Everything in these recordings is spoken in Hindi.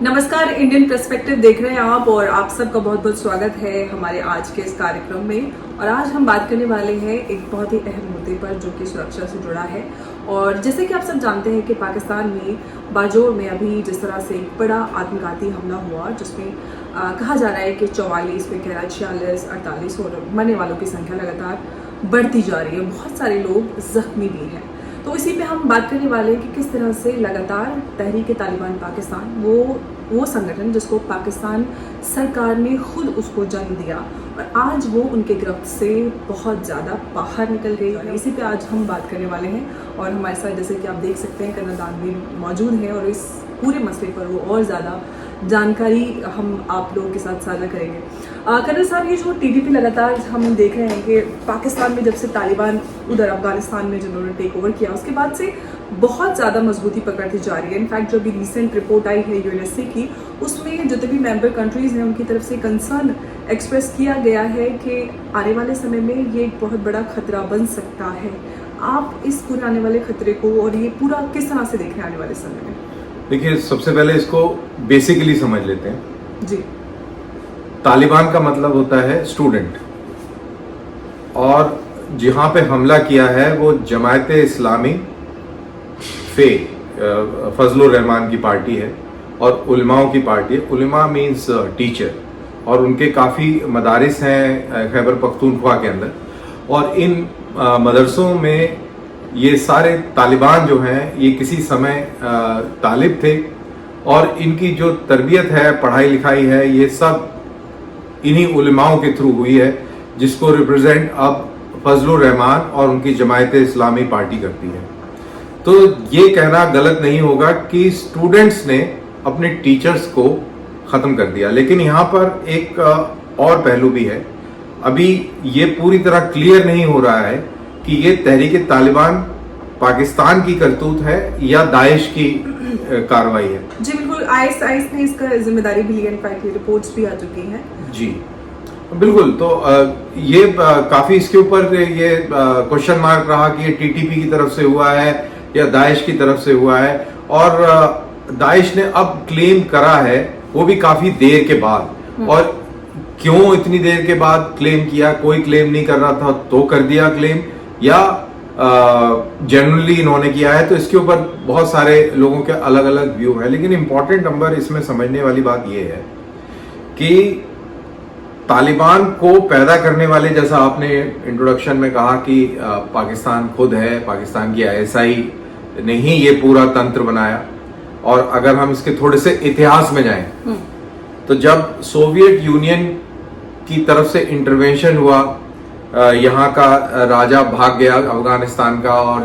नमस्कार, इंडियन पर्सपेक्टिव देख रहे हैं आप और आप सबका बहुत बहुत स्वागत है हमारे आज के इस कार्यक्रम में। और आज हम बात करने वाले हैं एक बहुत ही अहम मुद्दे पर जो कि सुरक्षा से जुड़ा है। और जैसे कि आप सब जानते हैं कि पाकिस्तान में बाजोर में अभी जिस तरह से एक बड़ा आत्मघाती हमला हुआ जिसमें कहा जा रहा है कि 44 में कह रहा है 46, 48 और मरने वालों की संख्या लगातार बढ़ती जा रही है। बहुत सारे लोग जख्मी भी हैं। तो इसी पे हम बात करने वाले हैं कि किस तरह से लगातार तहरीक-ए-तालिबान पाकिस्तान वो संगठन जिसको पाकिस्तान सरकार ने खुद उसको जन्म दिया और आज वो उनके गिरफ्त से बहुत ज़्यादा बाहर निकल गई है। इसी पे आज हम बात करने वाले हैं और हमारे साथ जैसे कि आप देख सकते हैं कर्नल दानवीर मौजूद हैं और इस पूरे मसले पर वो और ज़्यादा जानकारी हम आप लोगों के साथ साझा करेंगे। कर्नल साहब, ये जो टीडीपी लगातार हम देख रहे हैं कि पाकिस्तान में जब से तालिबान उधर अफगानिस्तान में जिन्होंने टेक ओवर किया उसके बाद से बहुत ज़्यादा मजबूती पकड़ती जा रही है। इनफैक्ट जो भी रिसेंट रिपोर्ट आई है यूएनएससी की उसमें जितने भी मेंबर कंट्रीज़ हैं उनकी तरफ से कंसर्न एक्सप्रेस किया गया है कि आने वाले समय में ये एक बहुत बड़ा खतरा बन सकता है। आप इस पूरे आने वाले खतरे को और ये पूरा किस तरह से देख रहे हैं आने वाले समय में? देखिए, सबसे पहले इसको बेसिकली समझ लेते हैं जी। तालिबान का मतलब होता है स्टूडेंट, और जहां पे हमला किया है वो जमायत इस्लामी फजलुर रहमान की पार्टी है और उलमाओं की पार्टी है। उलमा मीन्स टीचर, और उनके काफ़ी मदारिस हैं खैबर पख्तूनख्वा के अंदर, और इन मदरसों में ये सारे तालिबान जो हैं ये किसी समय तालिब थे और इनकी जो तरबियत है, पढ़ाई लिखाई है, ये सब इन्हीं उलमाओं के थ्रू हुई है जिसको रिप्रेजेंट अब फजलुर रहमान और उनकी जमायत इस्लामी पार्टी करती है। तो ये कहना गलत नहीं होगा कि स्टूडेंट्स ने अपने टीचर्स को ख़त्म कर दिया, लेकिन यहाँ पर एक और पहलू भी है। अभी ये पूरी तरह क्लियर नहीं हो रहा है कि ये तहरीक तालिबान पाकिस्तान की करतूत है या दाइश की कार्रवाई है। जी बिल्कुल, आईएस ने इसका जिम्मेदारी भी ली, इनफैक्ट रिपोर्ट्स भी आ चुकी हैं। जी बिल्कुल। तो ये काफी इसके ऊपर ये क्वेश्चन मार्क रहा कि ये टीटीपी की तरफ से हुआ है या दाइश की तरफ से हुआ है, और दाइश ने अब क्लेम करा है, वो भी काफी देर के बाद। और क्यों इतनी देर के बाद क्लेम किया? कोई क्लेम नहीं कर रहा था तो कर दिया क्लेम, या जनरली इन्होंने किया है? तो इसके ऊपर बहुत सारे लोगों के अलग अलग व्यू है, लेकिन इंपॉर्टेंट नंबर इसमें समझने वाली बात यह है कि तालिबान को पैदा करने वाले, जैसा आपने इंट्रोडक्शन में कहा कि पाकिस्तान खुद है, पाकिस्तान की आईएसआई ने ही ये पूरा तंत्र बनाया। और अगर हम इसके थोड़े से इतिहास में जाएं तो जब सोवियत यूनियन की तरफ से इंटरवेंशन हुआ, यहाँ का राजा भाग गया अफगानिस्तान का, और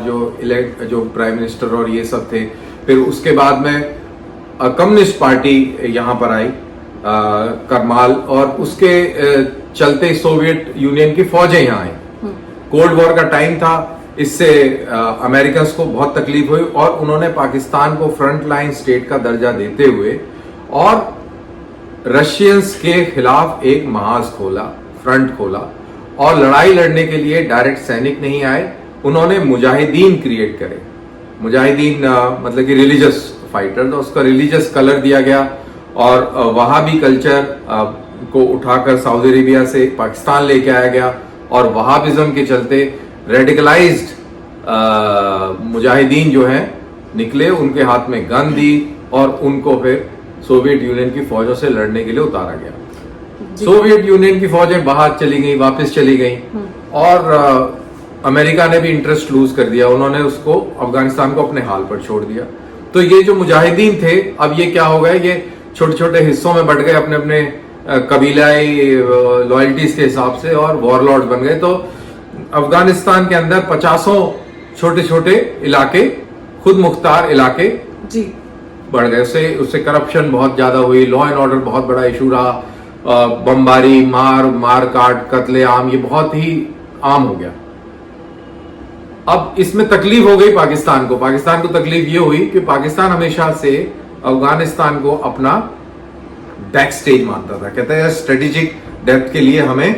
जो प्राइम मिनिस्टर और ये सब थे, फिर उसके बाद में कम्युनिस्ट पार्टी यहाँ पर आई, करमाल, और उसके चलते सोवियत यूनियन की फौजें यहाँ आई। कोल्ड वॉर का टाइम था, इससे अमेरिकन को बहुत तकलीफ हुई और उन्होंने पाकिस्तान को फ्रंट लाइन स्टेट का दर्जा देते हुए और रशियंस के खिलाफ एक महाज खोला, फ्रंट खोला, और लड़ाई लड़ने के लिए डायरेक्ट सैनिक नहीं आए, उन्होंने मुजाहिदीन क्रिएट करे। मुजाहिदीन मतलब कि रिलीजियस फाइटर, तो उसका रिलीजियस कलर दिया गया, और वहाबी कल्चर को उठाकर सऊदी अरेबिया से पाकिस्तान लेके आया गया, और वहाबिज्म के चलते रेडिकलाइज्ड मुजाहिदीन जो हैं निकले, उनके हाथ में गन दी और उनको फिर सोवियत यूनियन की फौजों से लड़ने के लिए उतारा गया। सोवियत यूनियन की फौजें बाहर चली गई, वापस चली गई, और अमेरिका ने भी इंटरेस्ट लूज कर दिया, उन्होंने उसको अफगानिस्तान को अपने हाल पर छोड़ दिया। तो ये जो मुजाहिदीन थे, अब ये क्या हो गए, ये छोटे छोटे हिस्सों में बढ़ गए अपने अपने कबीलाई लॉयल्टीज के हिसाब से, और वॉरलॉर्ड बन गए। तो अफगानिस्तान के अंदर 50 छोटे छोटे इलाके, खुद मुख्तार इलाके जी बढ़ गए। उससे करप्शन बहुत ज्यादा हुई, लॉ एंड ऑर्डर बहुत बड़ा इशू रहा, बमबारी, मार काट, कत्लेआम, ये बहुत ही आम हो गया। अब इसमें तकलीफ हो गई पाकिस्तान को। पाकिस्तान को तकलीफ ये हुई कि पाकिस्तान हमेशा से अफगानिस्तान को अपना बैक स्टेज मानता था। कहता है स्ट्रेटेजिक डेप्थ के लिए हमें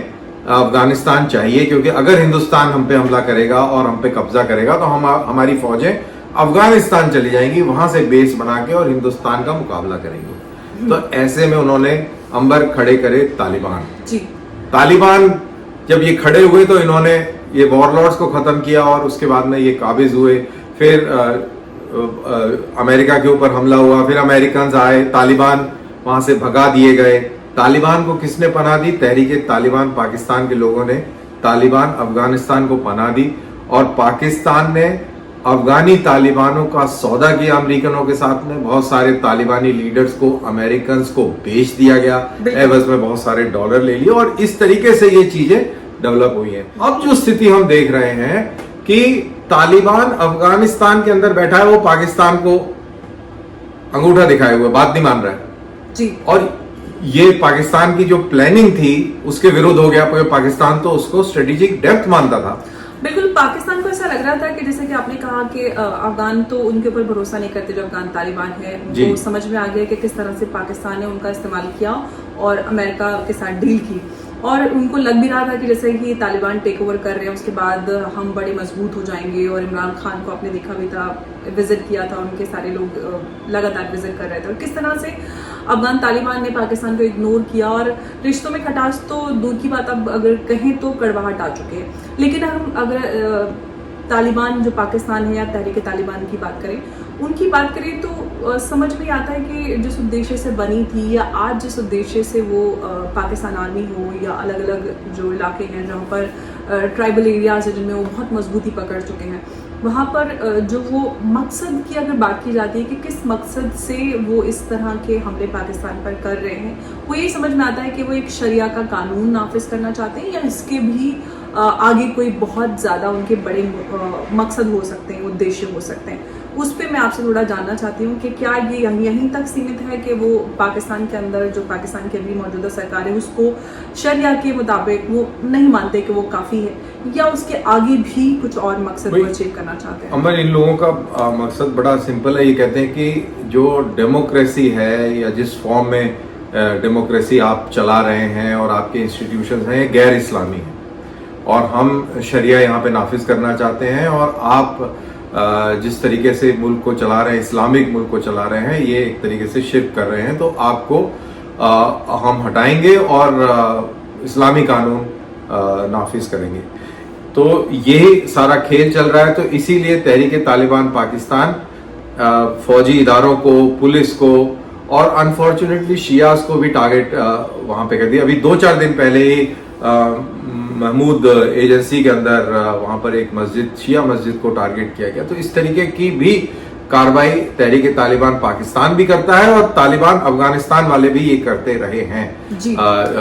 अफगानिस्तान चाहिए, क्योंकि अगर हिंदुस्तान हम पे हमला करेगा और हम पे कब्जा करेगा तो हमारी फौजें अफगानिस्तान चली जाएंगी, वहां से बेस बना के और हिंदुस्तान का मुकाबला करेंगी। तो ऐसे में उन्होंने अंबर खड़े करे तालिबान। जी। तालिबान जब ये खड़े हुए तो इन्होंने ये वॉरलॉर्ड्स को खत्म किया और उसके बाद में ये काबिज हुए। फिर अमेरिका के ऊपर हमला हुआ, फिर अमेरिकन आए, तालिबान वहां से भगा दिए गए। तालिबान को किसने पनाह दी? तहरीके तालिबान पाकिस्तान के लोगों ने तालिबान अफगानिस्तान को पनाह दी और पाकिस्तान ने अफगानी तालिबानों का सौदा किया अमेरिकनों के साथ में। बहुत सारे तालिबानी लीडर्स को अमेरिकन को बेच दिया गया, एवज में बहुत सारे डॉलर ले लिए और इस तरीके से ये चीजें डेवलप हुई हैं। अब जो स्थिति हम देख रहे हैं कि तालिबान अफगानिस्तान के अंदर बैठा है, वो पाकिस्तान को अंगूठा दिखाए हुए बात नहीं मान रहा है जी। और ये पाकिस्तान की जो प्लानिंग थी उसके विरुद्ध हो गया, क्योंकि पाकिस्तान तो उसको स्ट्रेटेजिक डेप्थ मानता था। बिल्कुल, पाकिस्तान को ऐसा लग रहा था कि जैसे कि आपने कहा कि अफगान तो उनके ऊपर भरोसा नहीं करते, जो अफगान तालिबान है वो समझ में आ गया कि किस तरह से पाकिस्तान ने उनका इस्तेमाल किया और अमेरिका के साथ डील की। और उनको लग भी रहा था कि जैसे ही तालिबान टेक ओवर कर रहे हैं उसके बाद हम बड़े मजबूत हो जाएंगे। और इमरान खान को आपने देखा भी था, विजिट किया था, उनके सारे लोग लगातार विजिट कर रहे थे। और किस तरह से अफगान तालिबान ने पाकिस्तान को इग्नोर किया और रिश्तों में खटास तो दूर की बात, अब अगर कहें तो कड़वाहट आ चुके हैं। लेकिन हम अगर तालिबान जो पाकिस्तान है या तहरीक तालिबान की बात करें, उनकी बात करें तो समझ में आता है कि जिस उद्देश्य से बनी थी या आज जिस उद्देश्य से वो पाकिस्तान आर्मी हो या अलग अलग जो इलाके हैं जहाँ पर ट्राइबल एरियाज है जिनमें वो बहुत मजबूती पकड़ चुके हैं, वहाँ पर जो वो मकसद की अगर बात की जाती है कि किस मकसद से वो इस तरह के हमले पाकिस्तान पर कर रहे हैं, वो ये समझ में आता है कि वो एक शरिया का कानून नाफिज करना चाहते हैं या इसके भी आगे कोई बहुत ज़्यादा उनके बड़े मकसद हो सकते हैं, उद्देश्य हो सकते हैं। उस पर मैं आपसे थोड़ा जानना चाहती हूँ कि क्या ये यहीं तक सीमित है कि वो पाकिस्तान के अंदर जो पाकिस्तान की अभी मौजूदा सरकार है उसको शरिया के मुताबिक वो नहीं मानते कि वो काफ़ी है, या उसके आगे भी कुछ और मकसद वो अचीव करना चाहते हैं? अमर, इन लोगों का मकसद बड़ा सिंपल है। ये कहते हैं कि जो डेमोक्रेसी है या जिस फॉर्म में डेमोक्रेसी आप चला रहे हैं और आपके इंस्टीट्यूशन हैं गैर इस्लामी है और हम शरिया यहाँ पे नाफिज करना चाहते हैं और आप जिस तरीके से मुल्क को चला रहे हैं, इस्लामिक मुल्क को चला रहे हैं, ये एक तरीके से शिर्क कर रहे हैं, तो आपको हम हटाएंगे और इस्लामी कानून नाफिज करेंगे। तो यही सारा खेल चल रहा है। तो इसीलिए तहरीक तालिबान पाकिस्तान फौजी इदारों को, पुलिस को और अनफॉर्चुनेटली शियास को भी टारगेट वहां पे कर दिया। अभी 2-4 दिन पहले ही महमूद एजेंसी के अंदर वहां पर एक मस्जिद, शिया मस्जिद को टारगेट किया गया। तो इस तरीके की भी कार्रवाई तहरीक तालिबान पाकिस्तान भी करता है और तालिबान अफगानिस्तान वाले भी ये करते रहे हैं।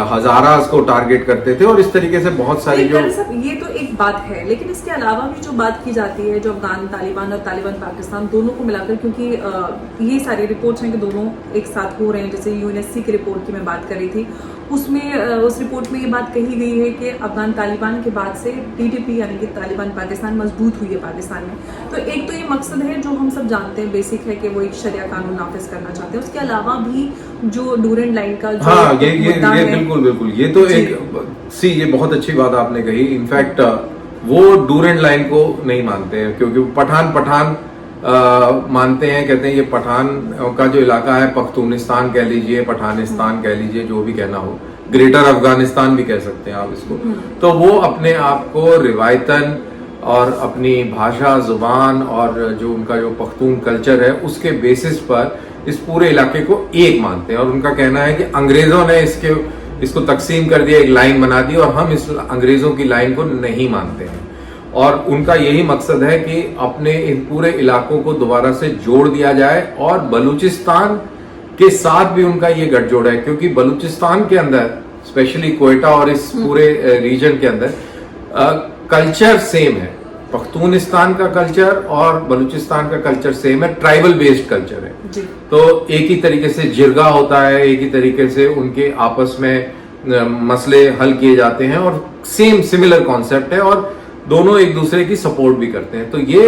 हजारास को टारगेट करते थे और इस तरीके से बहुत सारी जो ये तो एक बात है, लेकिन इसके अलावा भी जो बात की जाती है जो अफगान तालिबान और तालिबान पाकिस्तान दोनों को मिलाकर, क्योंकि ये सारी रिपोर्ट्स हैं कि दोनों एक साथ हो रहे हैं। जैसे यूएनएससी की रिपोर्ट की मैं बात कर रही थी, उसमें उस रिपोर्ट में ये बात कही गई है कि अफगान तालिबान के बाद से टीटीपी यानी कि तालिबान पाकिस्तान मजबूत हुई है पाकिस्तान में। तो एक तो ये मकसद है जो हम सब जानते हैं, बेसिक है कि वो एक शरिया कानून नाफिज करना चाहते हैं। उसके अलावा भी जो डूरेंट लाइन का जो ये बिल्कुल ये तो ये बहुत अच्छी बात आपने कही। इनफैक्ट वो डूरेंट लाइन को नहीं मानते हैं क्योंकि पठान मानते हैं, कहते हैं ये पठान का जो इलाका है, पख्तूनिस्तान कह लीजिए, पठानिस्तान कह लीजिए, जो भी कहना हो, ग्रेटर अफगानिस्तान भी कह सकते हैं आप इसको। तो वो अपने आप को रिवायतन और अपनी भाषा, जुबान और जो उनका जो पख्तून कल्चर है उसके बेसिस पर इस पूरे इलाके को एक मानते हैं। और उनका कहना है कि अंग्रेजों ने इसको तकसीम कर दिया, एक लाइन बना दी और हम इस अंग्रेजों की लाइन को नहीं मानते हैं। और उनका यही मकसद है कि अपने इन पूरे इलाकों को दोबारा से जोड़ दिया जाए और बलूचिस्तान के साथ भी उनका ये गठजोड़ है, क्योंकि बलूचिस्तान के अंदर स्पेशली कोयटा और इस पूरे रीजन के अंदर कल्चर सेम है। पख्तूनिस्तान का कल्चर और बलूचिस्तान का कल्चर सेम है, ट्राइबल बेस्ड कल्चर है जी। तो एक ही तरीके से जिरगा होता है, एक ही तरीके से उनके आपस में मसले हल किए जाते हैं और सिमिलर कॉन्सेप्ट है और दोनों एक दूसरे की सपोर्ट भी करते हैं। तो ये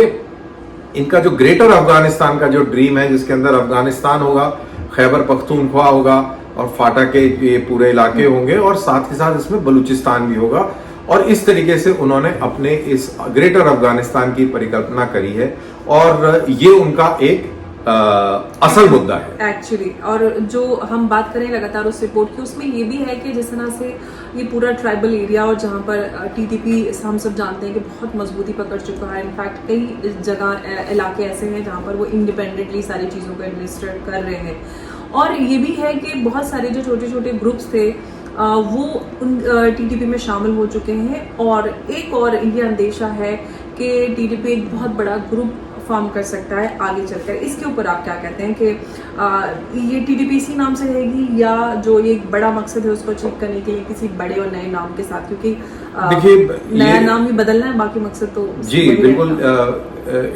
इनका जो ग्रेटर अफगानिस्तान का जो ड्रीम है, जिसके अंदर अफगानिस्तान होगा, खैबर पख्तूनख्वा होगा और फाटा के ये पूरे इलाके होंगे और साथ के साथ इसमें बलूचिस्तान भी होगा। और इस तरीके से उन्होंने अपने इस ग्रेटर अफगानिस्तान की परिकल्पना करी है और ये उनका एक असल मुद्दा है एक्चुअली। और जो हम बात करें लगातार उस रिपोर्ट की, उसमें ये भी है कि जिस तरह से ये पूरा ट्राइबल एरिया और जहाँ पर टीटीपी हम सब जानते हैं कि बहुत मजबूती पकड़ चुका है। इनफैक्ट कई जगह इलाके ऐसे हैं जहाँ पर वो इंडिपेंडेंटली सारी चीज़ों को एडमिनिस्ट्रेट कर रहे हैं। और ये भी है कि बहुत सारे जो छोटे छोटे ग्रुप्स थे वो उन टीटीपी में शामिल हो चुके हैं। और एक और ये अंदेशा है कि टीटीपी एक बहुत बड़ा ग्रुप फॉर्म कर सकता है आगे चलकर। इसके ऊपर आप क्या कहते हैं कि ये टीटीपी इसी नाम से रहेगी या जो ये एक बड़ा मकसद है उसको अचीव करने के लिए किसी बड़े और नए नाम के साथ, क्योंकि देखिए नया नाम ही बदलना है, बाकी मकसद तो जी बिल्कुल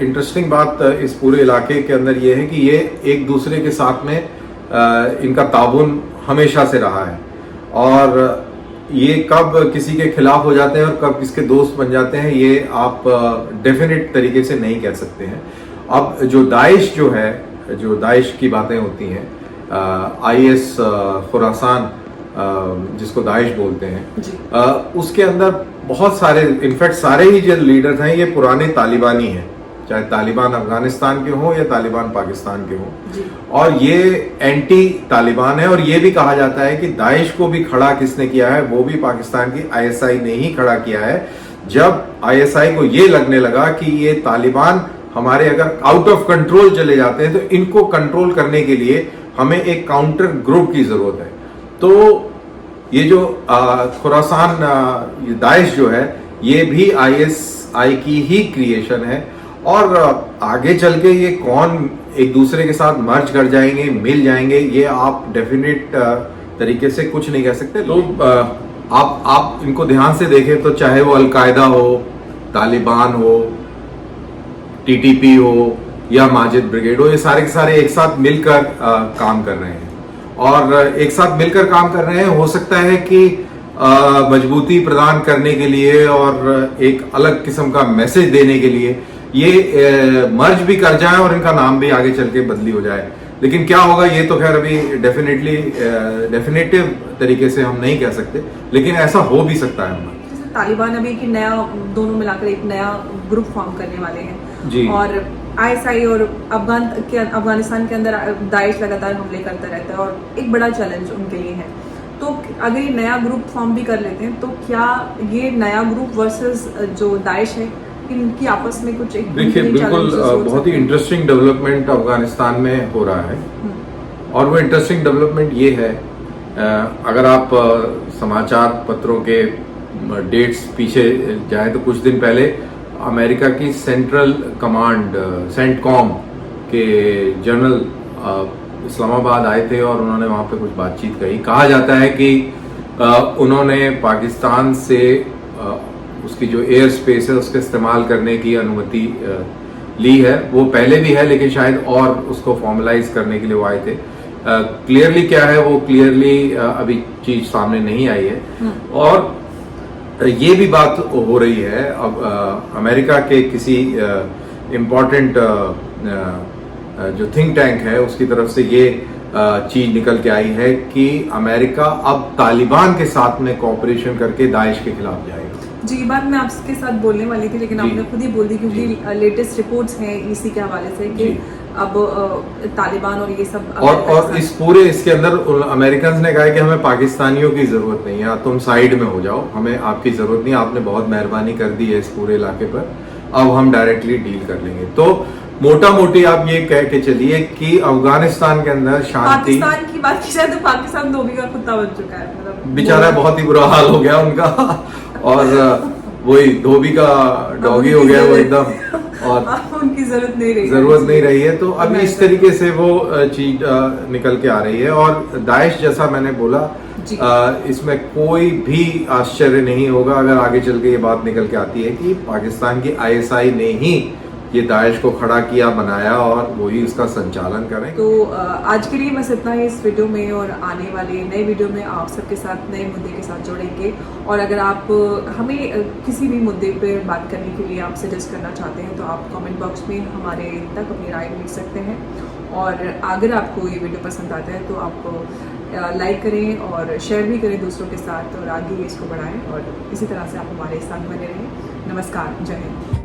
इंटरेस्टिंग बात इस पूरे इलाके के अंदर ये है कि ये एक दूसरे के साथ में इनका ताबून हमेशा से रहा है और ये कब किसी के खिलाफ हो जाते हैं और कब किसके दोस्त बन जाते हैं ये आप डेफिनेट तरीके से नहीं कह सकते हैं। अब जो दाइश जो है, जो दाइश की बातें होती हैं, आईएस खुरासान जिसको दाइश बोलते हैं, उसके अंदर बहुत सारे, इनफैक्ट सारे ही जो लीडर्स हैं ये पुराने तालिबानी हैं, चाहे तालिबान अफगानिस्तान के हों या तालिबान पाकिस्तान के हों, और ये एंटी तालिबान है। और ये भी कहा जाता है कि दाइश को भी खड़ा किसने किया है, वो भी पाकिस्तान की आईएसआई ने ही खड़ा किया है। जब आईएसआई को ये लगने लगा कि ये तालिबान हमारे अगर आउट ऑफ कंट्रोल चले जाते हैं तो इनको कंट्रोल करने के लिए हमें एक काउंटर ग्रुप की जरूरत है। तो ये जो खुरासान दाइश जो है ये भी आईएसआई की ही क्रिएशन है। और आगे चल के ये कौन एक दूसरे के साथ मर्ज कर जाएंगे, मिल जाएंगे, ये आप डेफिनेट तरीके से कुछ नहीं कह सकते। तो आप इनको ध्यान से देखें तो चाहे वो अलकायदा हो, तालिबान हो, टीटीपी हो या माजिद ब्रिगेड हो, ये सारे के सारे एक साथ मिलकर काम कर रहे हैं और एक साथ मिलकर काम कर रहे हैं। हो सकता है कि मजबूती प्रदान करने के लिए और एक अलग किस्म का मैसेज देने के लिए ये मर्ज भी कर जाए और इनका नाम भी आगे चल के बदली हो जाए। लेकिन क्या होगा ये तो खैर अभी डेफिनेटिव तरीके से हम नहीं कह सकते, लेकिन ऐसा हो भी सकता है। जैसे तालिबान अभी एक नया, दोनों मिलाकर एक नया ग्रुप फॉर्म करने वाले हैं जी। और आईएसआई और अफगानिस्तान के अंदर दाइश लगातार हमले करता रहता है और एक बड़ा चैलेंज उनके लिए है। तो अगर ये नया ग्रुप फॉर्म भी कर लेते हैं तो क्या ये नया ग्रुप वर्सेस जो दाइश है इनकी आपस में कुछ एक, देखिए बिल्कुल बहुत ही इंटरेस्टिंग डेवलपमेंट अफगानिस्तान में हो रहा है। और वो इंटरेस्टिंग डेवलपमेंट ये है, अगर आप समाचार पत्रों के डेट्स पीछे जाए तो कुछ दिन पहले अमेरिका की सेंट्रल कमांड सेंटकॉम के जनरल इस्लामाबाद आए थे और उन्होंने वहां पे कुछ बातचीत कही। कहा जाता है कि उन्होंने पाकिस्तान से उसकी जो एयर स्पेस है उसके इस्तेमाल करने की अनुमति ली है। वो पहले भी है लेकिन शायद और उसको फॉर्मलाइज करने के लिए वो आए थे। क्लियरली क्या है वो क्लियरली अभी चीज सामने नहीं आई है। और ये भी बात हो रही है अब अमेरिका के किसी इम्पोर्टेंट जो थिंक टैंक है उसकी तरफ से ये चीज निकल के आई है कि अमेरिका अब तालिबान के साथ में कोऑपरेशन करके दाइश के खिलाफ जाएगा। जी, बात मैं आपके साथ बोलने वाली थी लेकिन आपने खुद ही बोल दी, क्योंकि लेटेस्ट रिपोर्ट्स हैं इसी के हवाले से कि अब तालिबान और ये सब और इस पूरे इसके अंदर अमेरिकन ने कहा है कि हमें पाकिस्तानियों की जरूरत नहीं है, तुम साइड में हो जाओ, हमें आपकी जरूरत नहीं, आपने बहुत मेहरबानी कर दी है इस पूरे इलाके पर, अब हम डायरेक्टली डील कर लेंगे। तो मोटा मोटी आप ये कह के चलिए कि अफगानिस्तान के अंदर शांति, पाकिस्तान की बात की जाए तो पाकिस्तान धोबी का कुत्ता बन चुका है, मतलब बेचारा बहुत ही बुरा हाल हो गया उनका और वही धोबी का डॉगी हो गया वो एकदम, और उनकी जरूरत नहीं रही है। तो अभी इस तरीके से वो चीज निकल के आ रही है। और दाइश जैसा मैंने बोला इसमें कोई भी आश्चर्य नहीं होगा अगर आगे चल के ये बात निकल के आती है कि पाकिस्तान की आईएसआई ने ही ये दाइश को खड़ा किया, बनाया और वही उसका संचालन करें। तो आज के लिए बस इतना ही इस वीडियो में, और आने वाले नए वीडियो में आप सबके साथ नए मुद्दे के साथ जुड़ेंगे। और अगर आप हमें किसी भी मुद्दे पर बात करने के लिए आप सजेस्ट करना चाहते हैं तो आप कमेंट बॉक्स में हमारे तक अपनी राय लिख सकते हैं। और अगर आपको ये वीडियो पसंद आता है तो आप लाइक करें और शेयर भी करें दूसरों के साथ और आगे इसको बढ़ाएं। और इसी तरह से आप हमारे साथ बने रहें। नमस्कार, जय हिंद।